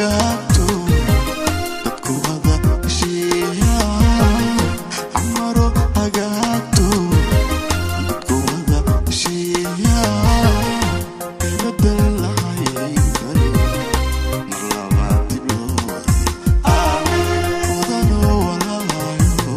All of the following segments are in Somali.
hagaagto dadku wada heshiiya camaro hagaagto dadku wada heshiiya dibadda lahayay kale mar labaad dib loo wadanoo walaayo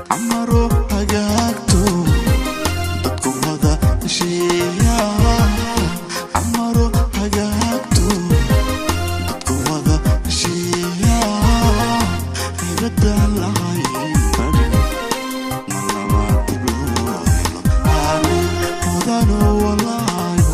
camaro hagaagto dadku wada heshiiya camaro hagaagto dadku wada heshiiya dibadda lahayay kale mar labaad dib loo wadanoo walaayo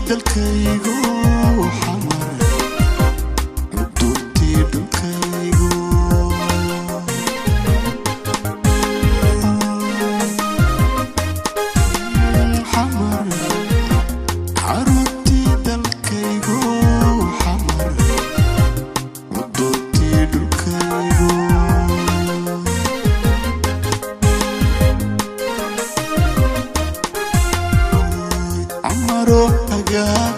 dalkaygu xamar xuduudii dhulkaygu xamar caruurtii dalkaygu xamar xuduudii dhulkaygu camaro hagaag